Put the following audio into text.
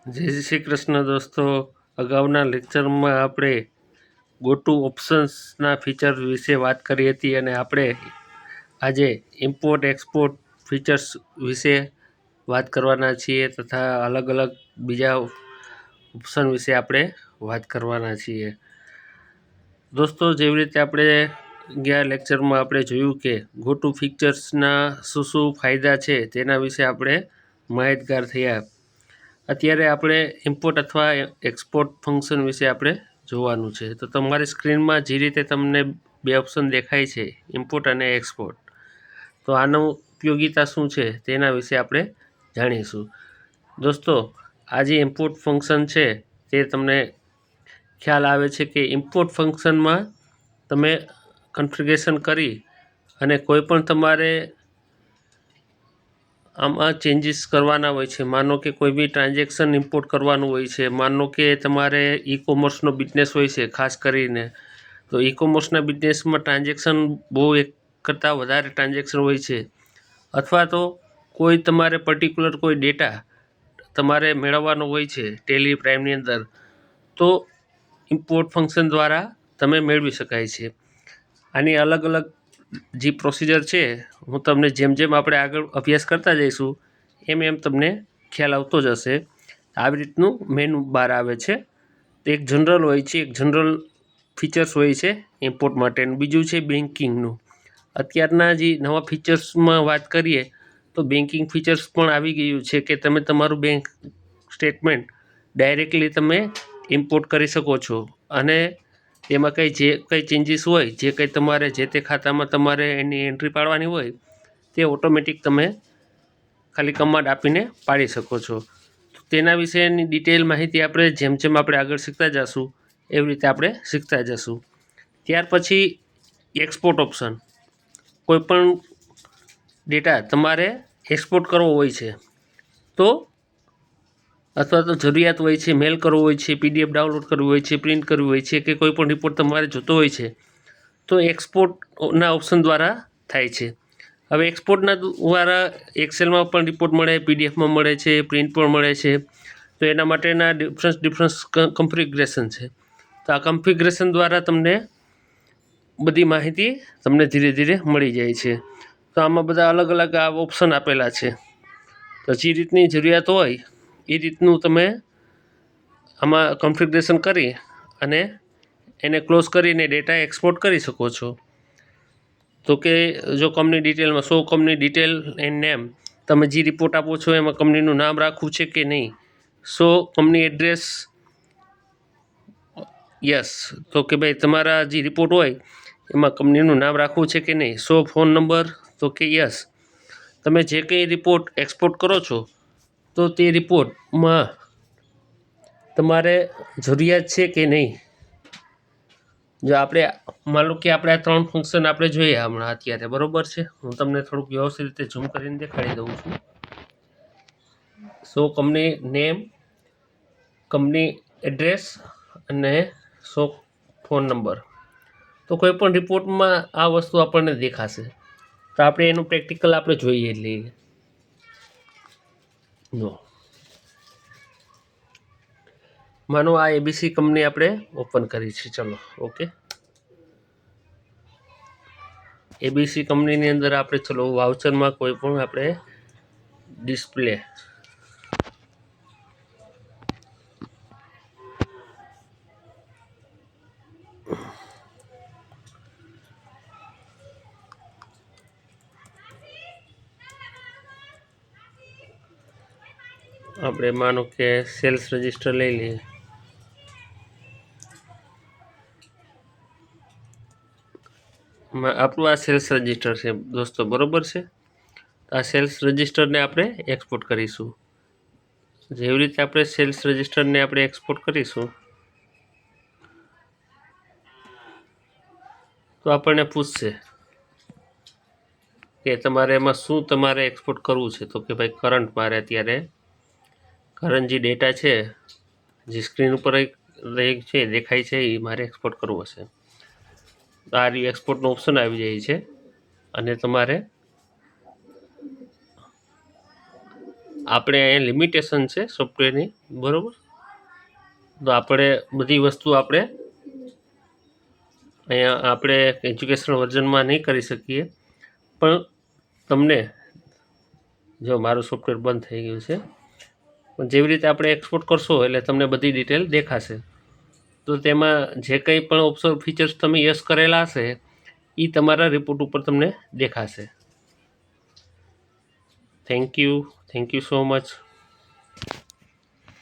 જય શ્રી કૃષ્ણ દોસ્તો. અગાઉના લેક્ચરમાં આપણે ગોટુ ઓપ્શન્સના ફીચર વિશે વાત કરી હતી અને આપણે આજે ઇમ્પોર્ટ એક્સપોર્ટ ફીચર્સ વિશે વાત કરવાના છીએ તથા અલગ અલગ બીજા ઓપ્શન વિશે આપણે વાત કરવાના છીએ. દોસ્તો, જેવી રીતે આપણે ગયા લેક્ચરમાં આપણે જોયું કે ગોટુ ફીચર્સના શું ફાયદા છે તેના વિશે આપણે માહિતગાર થયા. અત્યારે આપણે ઇમ્પોર્ટ અથવા એક્સપોર્ટ ફંક્શન વિશે આપણે જોવાનું છે. તો તમારી સ્ક્રીનમાં જે રીતે તમને બે ઓપ્શન દેખાય છે, ઇમ્પોર્ટ અને એક્સપોર્ટ, તો આનો ઉપયોગિતા શું છે તેના વિશે આપણે જાણીશું. દોસ્તો, આ જે ઇમ્પોર્ટ ફંક્શન છે તે તમને ખ્યાલ આવે છે કે ઇમ્પોર્ટ ફંક્શનમાં તમે કન્ફિગરેશન કરી અને કોઈ પણ તમારે આમાં ચેન્જીસ કરવાના હોય છે. માનો કે કોઈ બી ટ્રાન્ઝેક્શન ઇમ્પોર્ટ કરવાનું હોય છે. માનો કે તમારે ઈ કોમર્સનો બિઝનેસ હોય છે ખાસ કરીને, તો ઈ કોમર્સના બિઝનેસમાં ટ્રાન્ઝેક્શન બહુ એક કરતાં વધારે ટ્રાન્ઝેક્શન હોય છે. અથવા તો કોઈ તમારે પર્ટિક્યુલર કોઈ ડેટા તમારે મેળવવાનો હોય છે ટેલી પ્રાઇમની અંદર, તો ઇમ્પોર્ટ ફંક્શન દ્વારા તમે મેળવી શકાય છે. આની અલગ અલગ જે પ્રોસિજર છે, હું તમને જેમ જેમ આપણે આગળ અભ્યાસ કરતા જઈશું એમ તમને ખ્યાલ આવતો જ હશે. આવી રીતનું મેનુ બાર આવે છે. એક જનરલ હોય છે, એક જનરલ ફીચર્સ હોય છે ઇમ્પોર્ટ માટેનું. બીજું છે બેન્કિંગનું. અત્યારના જે નવા ફીચર્સમાં વાત કરીએ તો બેન્કિંગ ફીચર્સ પણ આવી ગયું છે કે તમે તમારું બેંક સ્ટેટમેન્ટ ડાયરેક્ટલી તમે ઇમ્પોર્ટ કરી શકો છો અને એમાં જે કંઈ ચેન્જીસ હોય, જે કંઈ તમારે જે તે ખાતામાં તમારે એની એન્ટ્રી પાડવાની હોય તે ઓટોમેટિક તમે ખાલી કમાન્ડ આપીને પાડી શકો છો. તેના વિશેની ડિટેલ માહિતી આપણે જેમ જેમ આપણે આગળ શીખતા જઈશું એવી રીતે આપણે શીખતા જઈશું. ત્યાર પછી એક્સપોર્ટ ઓપ્શન. કોઈપણ ડેટા તમારે એક્સપોર્ટ કરવો હોય છે તો, અથવા તો જરૂરિયાત હોય છે, મેલ કરવો હોય છે, PDF ડાઉનલોડ કરવું હોય છે, પ્રિન્ટ કરવી હોય છે, કે કોઈ પણ રિપોર્ટ તમારે જોતો હોય છે તો એક્સપોર્ટના ઓપ્શન દ્વારા થાય છે. હવે એક્સપોર્ટના દ્વારા એક્સેલમાં પણ રિપોર્ટ મળે, PDFમાં મળે છે, પ્રિન્ટ પણ મળે છે. તો એના માટેના ડિફરન્સ કન્ફિગ્રેશન છે. તો આ કન્ફિગ્રેશન દ્વારા તમને બધી માહિતી તમને ધીરે ધીરે મળી જાય છે. તો આમાં બધા અલગ અલગ આ ઓપ્શન આપેલા છે. તો જે રીતની જરૂરિયાત હોય એ રીતનું તમે આમાં કન્ફિગ્રેશન કરી અને એને ક્લોઝ કરીને ડેટા એક્સપોર્ટ કરી શકો છો. તો કે જો કંપની ડિટેલમાં કંપની ડિટેલ એન્ડ નેમ, તમે જે રિપોર્ટ આપો છો એમાં કંપનીનું નામ રાખવું છે કે નહીં. Company address, yes. તો કે ભાઈ તમારા જે રિપોર્ટ હોય એમાં કંપનીનું નામ રાખવું છે કે નહીં. ફોન નંબર, તો કે યસ. તમે જે કંઈ રિપોર્ટ એક્સપોર્ટ કરો છો તો તે રિપોર્ટમાં તમારે જરૂરિયાત છે કે નહીં. જો આપણે માનો કે આપણે આ 3 ફંક્શન આપણે જોઈએ હમણાં અત્યારે, બરાબર છે. હું તમને થોડુંક વ્યવસ્થિત રીતે ઝૂમ કરીને દેખાડી દઉં છું. કંપની નેમ, કંપની એડ્રેસ અને ફોન નંબર. તો કોઈ પણ રિપોર્ટમાં આ વસ્તુ આપણને દેખાશે. તો આપણે એનું પ્રેક્ટિકલ આપણે જોઈએ લઈએ. જો માનો આ ABC કંપની આપણે ઓપન કરી છે. ચલો, ઓકે. ABC કંપનીની અંદર આપણે ચલો વાઉચરમાં કોઈ પણ આપણે ડિસ્પ્લે, આપણે માનો કે સેલ્સ રજિસ્ટર લઈ લઈએ. આપણું આ સેલ્સ રજિસ્ટર છે દોસ્તો, બરાબર છે. આ સેલ્સ રજિસ્ટરને આપણે એક્સપોર્ટ કરીશું. જેવી રીતે આપણે સેલ્સ રજિસ્ટરને આપણે એક્સપોર્ટ કરીશું તો આપણને પૂછશે કે તમારે એમાં શું તમારે એક્સપોર્ટ કરવું છે. તો કે ભાઈ કરંટ, મારે અત્યારે કરંટ જે ડેટા છે જે સ્ક્રીન ઉપર છે દેખાય છે એ મારે એક્સપોર્ટ કરવો છે. તો આ એક્સપોર્ટનો ઓપ્શન આવી જાય છે અને તમારે આપણે અહીંયા લિમિટેશન છે સોફ્ટવેરની, બરાબર. તો આપણે બધી વસ્તુ આપણે અહીંયા આપણે એજ્યુકેશનલ વર્ઝનમાં નહીં કરી શકીએ. પણ તમને જો મારું સોફ્ટવેર બંધ થઈ ગયું છે, પણ જેવી રીતે આપણે એક્સપોર્ટ કરશો એટલે તમને બધી ડિટેલ દેખાશે. તો તેમાં જે કંઈ પણ ઓપ્શન ફીચર્સ તમે યસ કરેલા હશે એ તમારા રિપોર્ટ ઉપર તમને દેખાશે. Thank you so much.